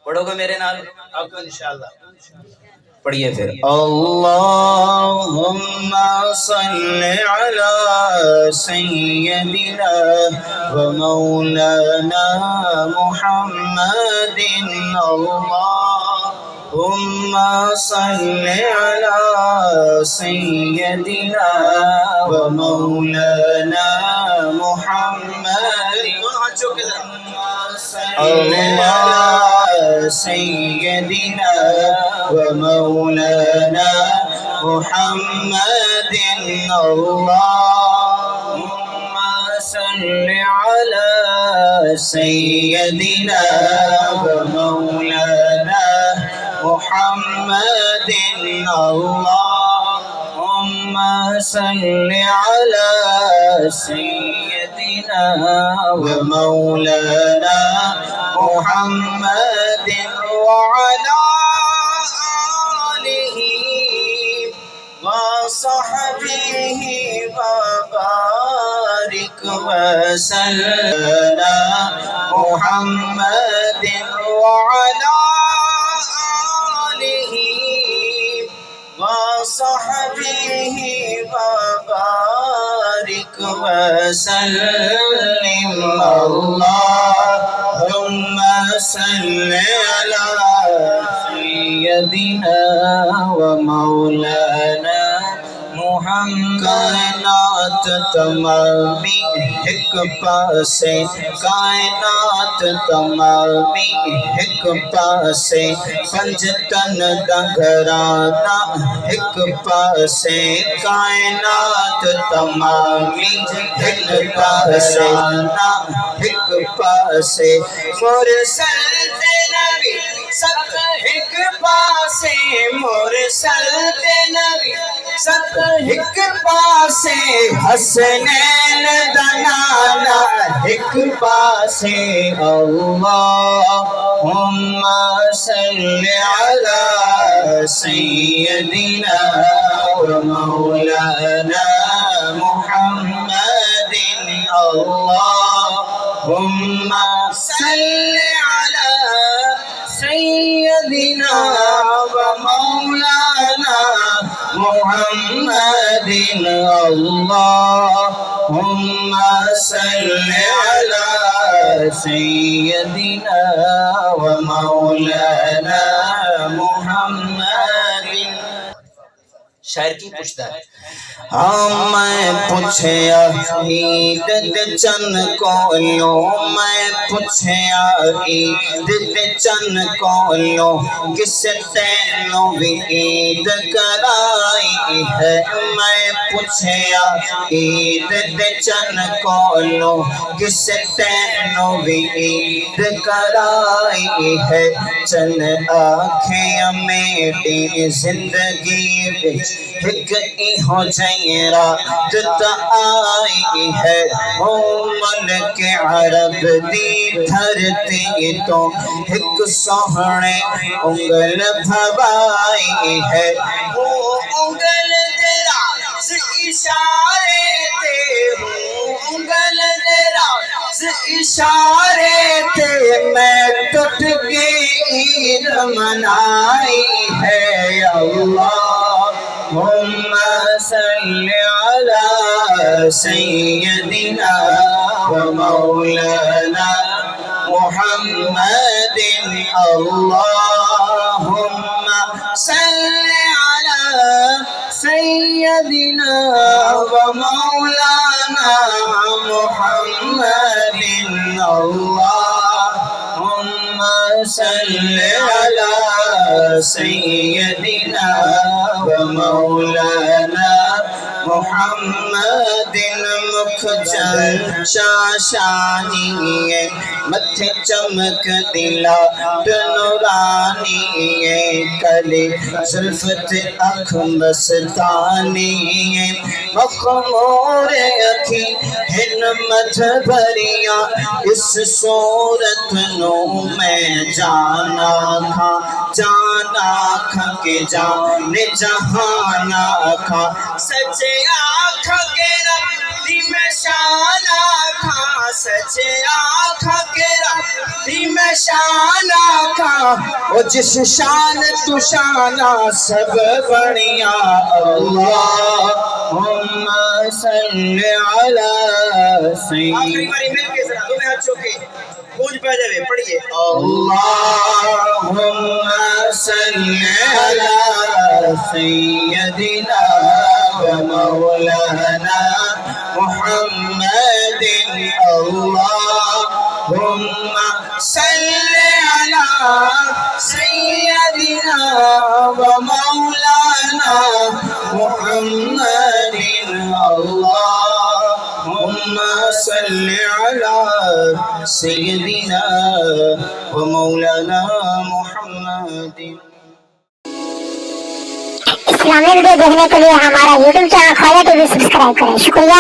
पढ़ोगे मेरे नाल आपको इंशाअल्लाह। पढ़िए फिर। अल्लाहुम्मा सल्लि अला सय्यदिना व मौलाना मुहम्मदिन। अल्लाहुम्मा सल्लि अला सय्यदिना व मौलाना मुहम्मदिन। सय्यदिना व मौलाना मुहम्मदिन। अल्लाहुम्मा सल्लि अला सय्यदिना व मौलाना मुहम्मदिन। अल्लाहुम्मा सल्लि अला सय्यदिना व मौलाना मुहम्मदिन व अला आलिहि व सहबिहि व बारिक व सल्लम मुहम्मदिन व अला आलिहि व सहबिहि व बारिक व सल्लिम। अल्लाहुम्मा सल्लि अला सय्यदिना व मौलाना मुहम्मद। कायनात तमामी एक पासे, कायनात तमामी एक पासे, पंज तन दंगराना एक पासे, कायनात तमामी एक पासे एक पासे, मुरसल नबी सब एक पासे, मुरसल नबी सब एक पासे, हसनैन दनाना एक पासे। अल्लाहुम्मा सल्लि अला सय्यदिना व मौलाना मुहम्मदिन। अल्लाहुम्मा सल्लि अला सय्यदिना व मौलाना मुहम्मदिन। अल्लाहुम्मा सल्लि अला सय्यदिना व मौलाना मुहम्मदिन। शायर की पूछता है, हाँ मैं पूछया ईद दे चन कोलो, मैं पूछया ईद दे चन कोलो, किस तेनो भी ईद कराई है। मैं पूछया ईद दे चन कोलो, किस तेनो भी ईद कराई है। चन आखे मेरी जिंदगी बिच एक इहो जई रात आई है। ओ मन के अरब दी धरती तो एक सोहने उंगल भवाई है। वो उंगल तेरा इशारे ते, उंगल तेरा इशारे ते मैं टूट गई ईद मनाई है। अल्लाहुम्मा सल्लि अला सय्यदिना व मौलाना मुहम्मदिन। अल्लाहुम्मा सल्लि अला सय्यदिना व मौलाना मुहम्मदिन। अल्लाहुम्मा सल्लि अला सय्यदिना व मौलाना मुहम्मदिन। मुख शाशानी मथे चमक दिला नूरानी, कले जुल्फत अख मस्तानी, मखमूर अखी हिन मथ भरिया, इस सूरत नो मैं जाना था, जाना खा के जाने जहाना खा। सच्चे आँख के रब्बी में शाना खा, सच्चे आँख के रब्बी में शाना खा। वो जिस शान तू शाना सब बढ़िया अल्लाहुम्मा सल्ली अला सय्यिद। आखिरी बारी मिलके जरा दोनों हाथ चौके गूंज पे जावे, पढ़िए अल्लाहुम्मा सल्ली अला सय्यदिना व मौलाना मुहम्मदिन अल्लाहुम्मा सल्ली अला सय्यदिना व मौलाना मुहम्मदिन अल्लाहुम्मा सल्ली अला सय्यदिना व मौलाना मुहम्मदिन। इस्लामी वीडियो देखने के लिए हमारा YouTube channel Khwaja TV subscribe करें। शुक्रिया।